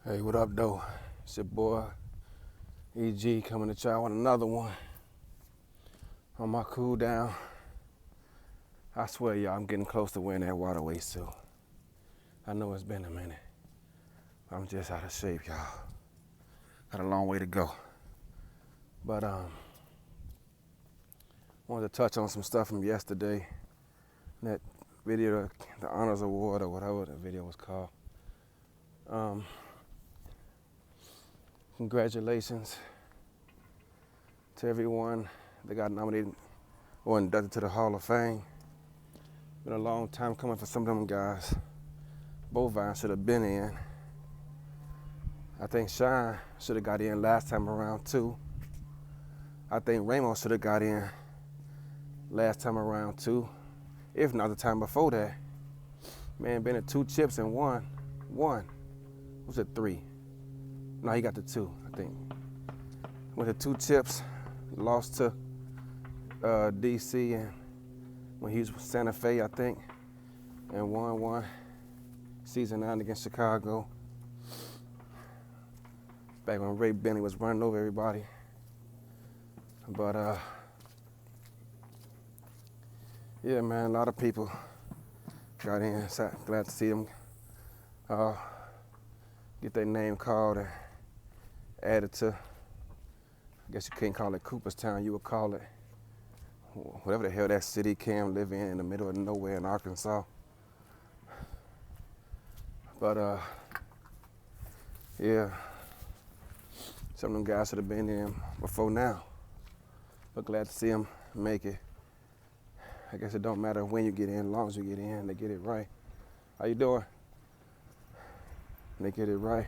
Hey, what up, though? It's your boy, EG, coming to y'all with another one. On my cool down. I swear, y'all, I'm getting close to wearing that waterway suit. I know it's been a minute. I'm just out of shape, y'all. Got a long way to go. But, wanted to touch on some stuff from yesterday. That video, the Honors Award, or whatever the video was called. Congratulations to everyone that got nominated or inducted to the Hall of Fame. Been a long time coming for some of them guys. Bovine should have been in. I think Shine should have got in last time around too. I think Ramos should have got in last time around too. If not the time before that. Man, been at 2 chips and won. Was it 3? No, he got the 2, I think. Went to 2 chips, lost to DC and when he was with Santa Fe, I think, and won one. Season 9 against Chicago. Back when Ray Bentley was running over everybody. But yeah, man, a lot of people got in. So glad to see them get their name called and added to, I guess you can't call it Cooperstown, you would call it whatever the hell that city Cam live in the middle of nowhere in Arkansas. But yeah, some of them guys should have been in before now. But glad to see them make it. I guess it don't matter when you get in, as long as you get in, they get it right. How you doing? They get it right.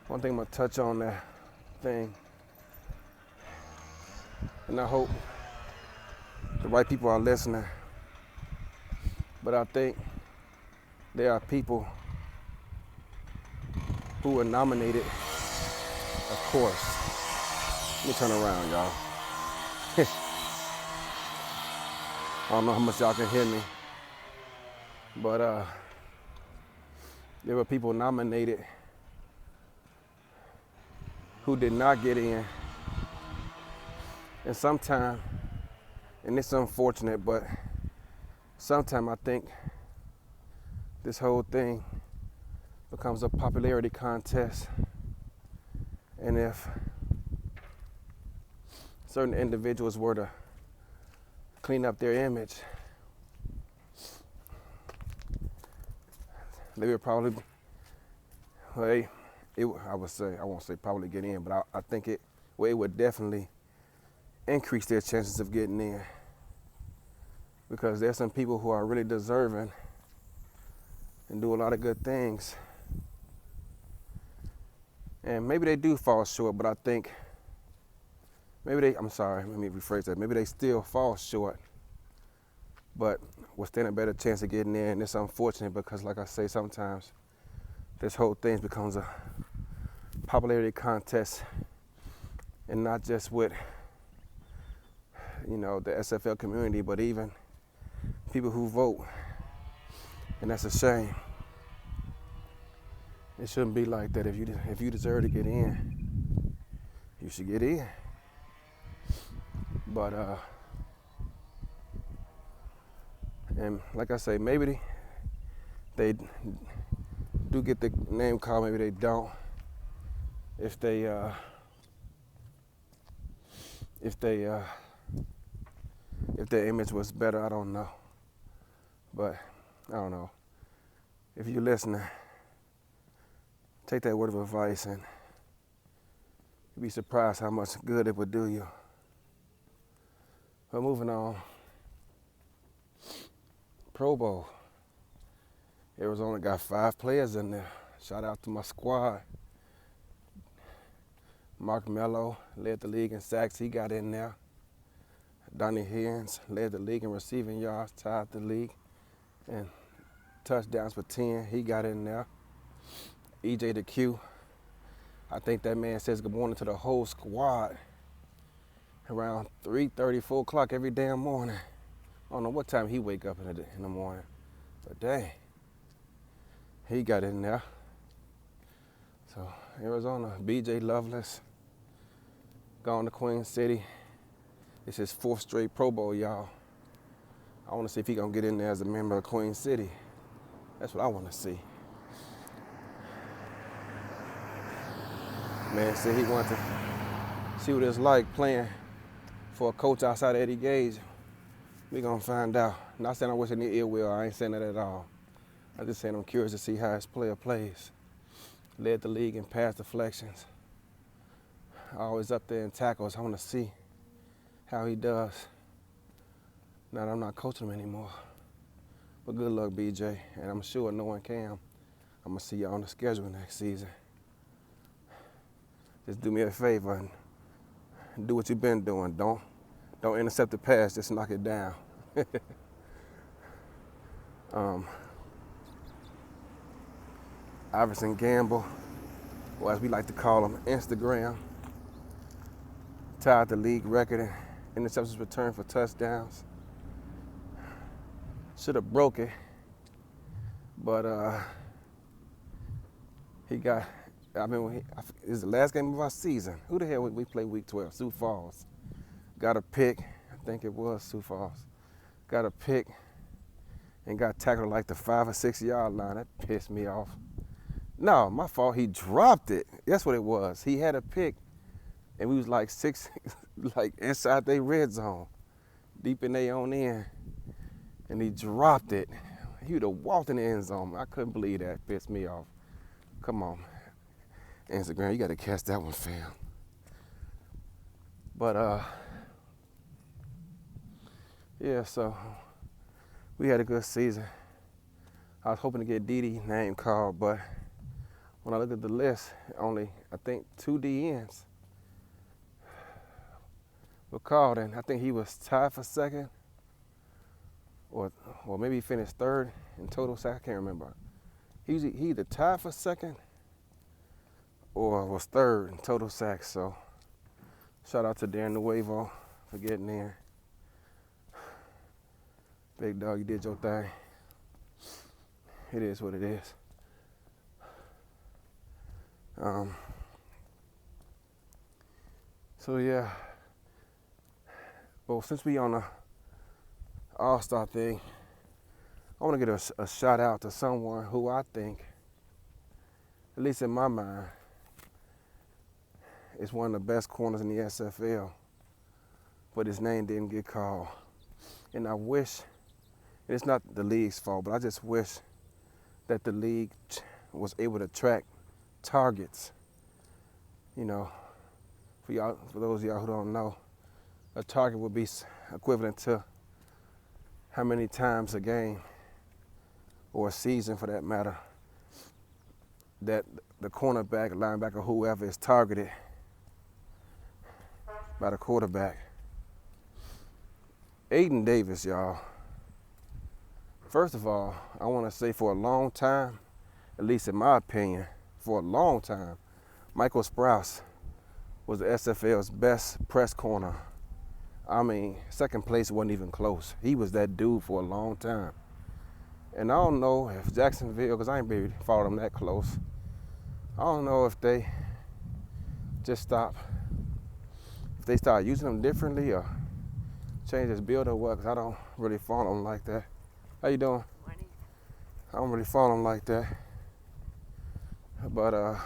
One thing I'm gonna touch on that thing, and I hope the right people are listening, but I think there are people who were nominated, of course. Let me turn around, y'all. I don't know how much y'all can hear me, but there were people nominated who did not get in. And sometimes, and it's unfortunate, but sometimes I think this whole thing becomes a popularity contest. And if certain individuals were to clean up their image, they would probably, I would say, I won't say probably get in, but I think it would definitely increase their chances of getting in. Because there's some people who are really deserving and do a lot of good things. And maybe they do fall short, but I think let me rephrase that. Maybe they still fall short, but will stand a better chance of getting in. And it's unfortunate because, like I say, sometimes this whole thing becomes a popularity contest, and not just with, the SFL community, but even people who vote. And that's a shame. It shouldn't be like that. If you deserve to get in, you should get in. But and like I say, maybe they do get the name called, maybe they don't. If their image was better, I don't know. But I don't know. If you're listening, take that word of advice and you'd be surprised how much good it would do you. But moving on, Pro Bowl. Arizona got 5 players in there. Shout out to my squad. Mark Mello led the league in sacks. He got in there. Donnie Higgins led the league in receiving yards, tied the league. And touchdowns for 10. He got in there. EJ the Q. I think that man says good morning to the whole squad around 3:30, 4 o'clock every damn morning. I don't know what time he wake up in the morning. But dang, he got in there. So Arizona, B.J. Loveless, gone to Queen City. It's his 4th straight Pro Bowl, y'all. I want to see if he gonna get in there as a member of Queen City. That's what I want to see. Man said he wanted to see what it's like playing for a coach outside of Eddie Gage. We gonna find out. Not saying I wish any ill will. I ain't saying that at all. I'm just saying I'm curious to see how his player plays. Led the league in pass deflections. Always up there in tackles. I want to see how he does. Now that I'm not coaching him anymore. But good luck, BJ. And I'm sure knowing Cam, I'm gonna see you on the schedule next season. Just do me a favor and do what you've been doing. Don't intercept the pass, just knock it down. Iverson Gamble, or as we like to call him, Instagram, tied the league record in interceptions returned for touchdowns. Should have broke it, but he got, this is the last game of our season. Who the hell we play week 12? Sioux Falls. Got a pick, I think it was Sioux Falls. Got a pick and got tackled like the 5 or 6 yard line. That pissed me off. No, my fault, he dropped it. That's what it was. He had a pick and we was like like inside their red zone, deep in their own end. And he dropped it. He would have walked in the end zone. I couldn't believe that. Pissed me off. Come on, Instagram, you got to catch that one, fam. But yeah, so we had a good season. I was hoping to get Didi name called, but when I looked at the list, only I think 2 DNs were called, and I think he was tied for second. Or maybe he finished 3rd in total sacks. I can't remember. He either tied for second or was 3rd in total sacks. So shout out to Dan Nuevo for getting in. Big dog, you did your thing. It is what it is. So yeah. Well, since we on a All-Star thing, I want to get a shout out to someone who I think, at least in my mind, is one of the best corners in the SFL, but his name didn't get called. And I wish, and it's not the league's fault, but I just wish that the league was able to track targets. You know, for those of y'all who don't know, a target would be equivalent to how many times a game, or a season for that matter, that the cornerback, linebacker, whoever is targeted by the quarterback. Ayden Davis, y'all. First of all, I want to say for a long time, at least in my opinion, for a long time, Michael Sprouse was the SFL's best press corner. I mean, second place wasn't even close. He was that dude for a long time. And I don't know if Jacksonville, because I ain't really followed them that close, I don't know if they just stop, if they start using them differently or change his build or what, because I don't really follow them like that. How you doing? Morning. I don't really follow him like that. But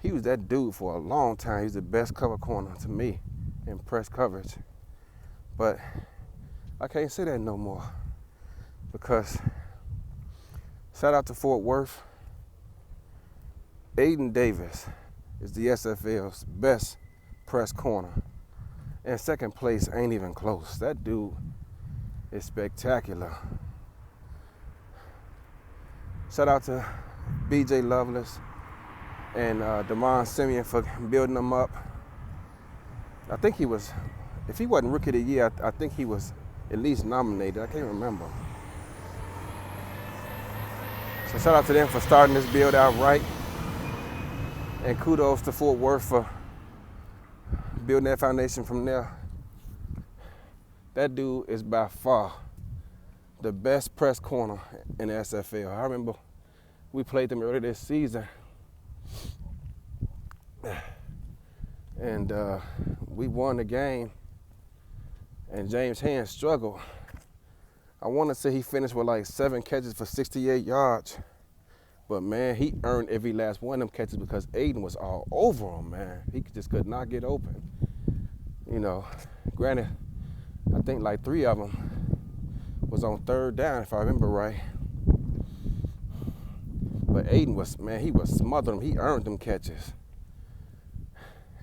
he was that dude for a long time. He was the best cover corner to me in press coverage. But I can't say that no more, because shout out to Fort Worth, Ayden Davis is the SFL's best press corner. And second place ain't even close. That dude is spectacular. Shout out to BJ Loveless and Damon Simeon for building them up. I think he was, if he wasn't Rookie of the Year, I think he was at least nominated. I can't remember. So shout out to them for starting this build out right. And kudos to Fort Worth for building that foundation from there. That dude is by far the best press corner in the SFL. I remember we played them earlier this season, and we won the game, and James Hand struggled. I want to say he finished with like 7 catches for 68 yards, but man, he earned every last one of them catches because Ayden was all over him, man. He just could not get open. You know, granted, I think like 3 of them was on 3rd down, if I remember right. But Ayden was, man, he was smothering them. He earned them catches.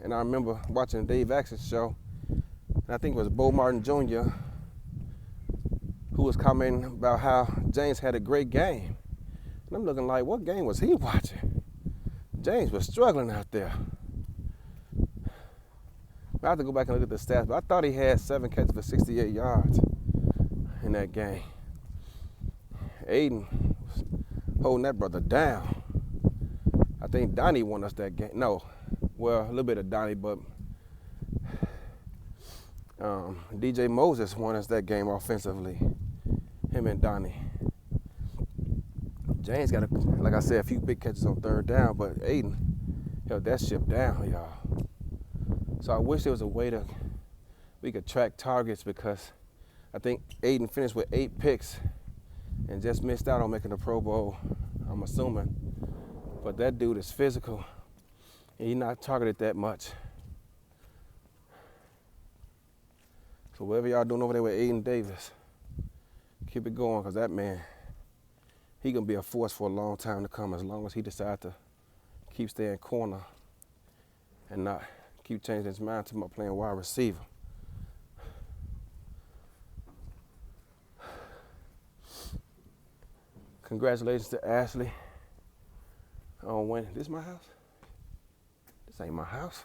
And I remember watching the Dave Action show, and I think it was Bo Martin Jr., who was commenting about how James had a great game. And I'm looking like, what game was he watching? James was struggling out there. I have to go back and look at the stats, but I thought he had 7 catches for 68 yards in that game. Ayden was holding that brother down. I think Donnie won us that game. No, well, a little bit of Donnie, but DJ Moses won us that game offensively. Him and Donnie. James got, like I said, a few big catches on 3rd down, but Ayden held that ship down, y'all. So I wish there was a way that we could track targets, because I think Ayden finished with 8 picks and just missed out on making the Pro Bowl, I'm assuming. But that dude is physical, and he's not targeted that much. So whatever y'all doing over there with Ayden Davis, keep it going, because that man, he going to be a force for a long time to come, as long as he decides to keep staying corner and not keep changing his mind to my playing wide receiver. Congratulations to Ashley on winning. This is my house? This ain't my house.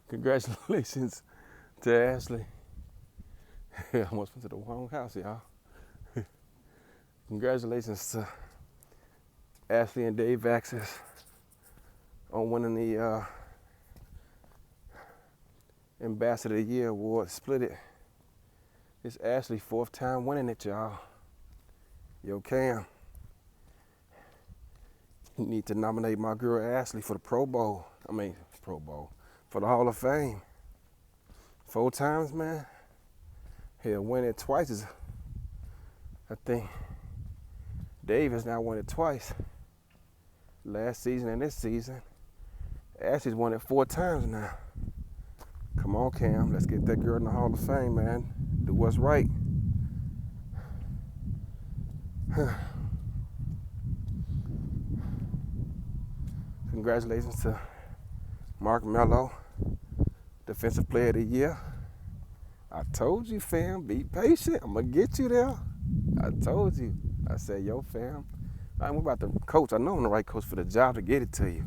Congratulations to Ashley. I almost went to the wrong house, y'all. Congratulations to Ashley and Dave Axis on winning the Ambassador of the Year award. Split it. It's Ashley 4th time winning it, y'all. Yo, Cam, you need to nominate my girl Ashley for the Pro Bowl. For the Hall of Fame. 4 times, man. Hell, win it twice is, I think, Dave has now won it twice. Last season and this season. Ashley's won it 4 times now. Come on, Cam, let's get that girl in the Hall of Fame, man. Do what's right. Congratulations to Mark Mello, Defensive Player of the Year. I told you, fam, be patient. I'm going to get you there. I told you. I said, yo, fam, I'm about to coach. I know I'm the right coach for the job to get it to you.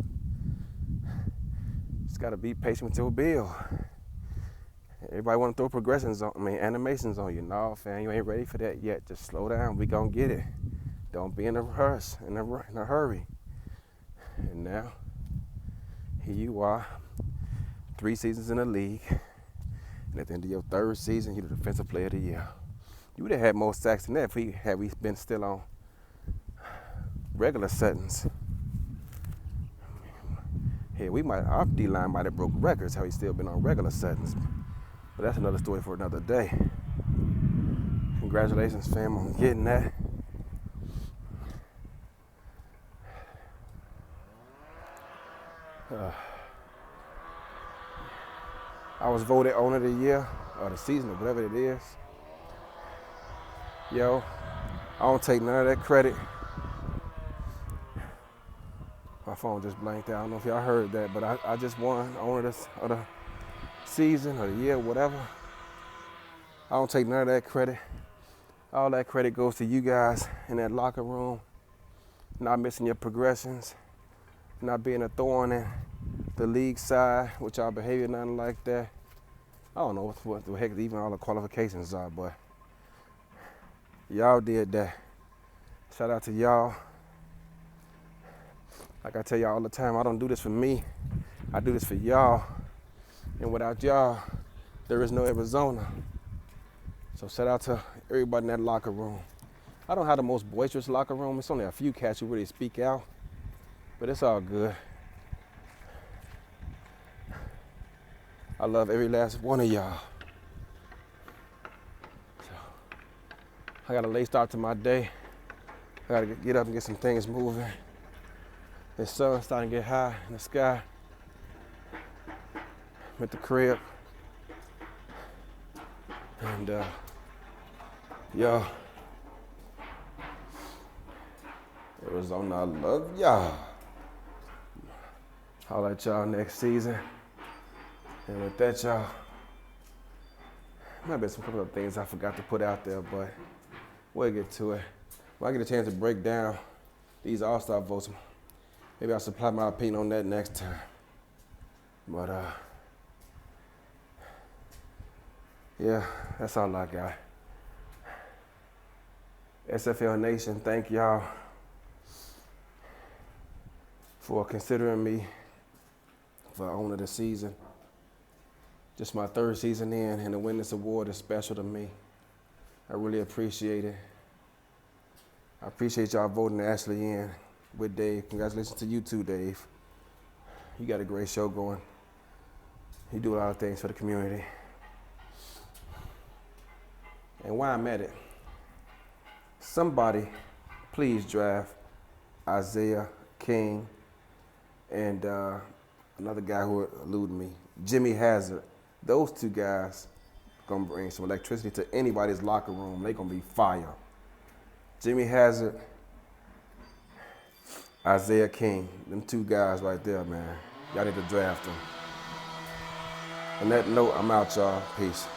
Just got to be patient with your bill. Everybody want to throw animations on you. No, fam, you ain't ready for that yet. Just slow down. We going to get it. Don't be in a rush, in a hurry. And now, here you are, 3 seasons in the league. And at the end of your 3rd season, you're the Defensive Player of the Year. You would have had more sacks than that had we been still on regular settings. Hey, our D-line might have broke records, how he still been on regular settings. But that's another story for another day. Congratulations, fam, on getting that. I was voted Owner of the Year, or the season, or whatever it is. Yo, I don't take none of that credit. My phone just blanked out. I don't know if y'all heard that, but I just won Owner of the season, or the year, whatever. I don't take none of that credit. All that credit goes to you guys in that locker room, not missing your progressions, not being a thorn in the league side with y'all behavior, nothing like that. I don't know what the heck even all the qualifications are, but y'all did that. Shout out to y'all. Like I tell y'all all the time, I don't do this for me. I do this for y'all. And without y'all, there is no Arizona. So shout out to everybody in that locker room. I don't have the most boisterous locker room. It's only a few cats who really speak out, but it's all good. I love every last one of y'all. So, I got a late start to my day. I gotta get up and get some things moving. The sun's starting to get high in the sky. I'm at the crib. And yo, Arizona, I love y'all. I'll at y'all next season. And with that, y'all, might be some couple of things I forgot to put out there, but we'll get to it. When I get a chance to break down these All-Star votes, maybe I'll supply my opinion on that next time. But yeah, that's all I got. SFL Nation, thank y'all for considering me for owner of the season. Just my third season in, and to win this award is special to me. I really appreciate it. I appreciate y'all voting Ashley in with Dave. Congratulations to you too, Dave. You got a great show going. You do a lot of things for the community. And while I'm at it, somebody please draft Isaiah King and another guy who eluded me, Jimmy Hazzard. Those two guys gonna bring some electricity to anybody's locker room. They gonna be fire. Jimmy Hazzard, Isaiah King, them two guys right there, man. Y'all need to draft them. On that note, I'm out, y'all. Peace.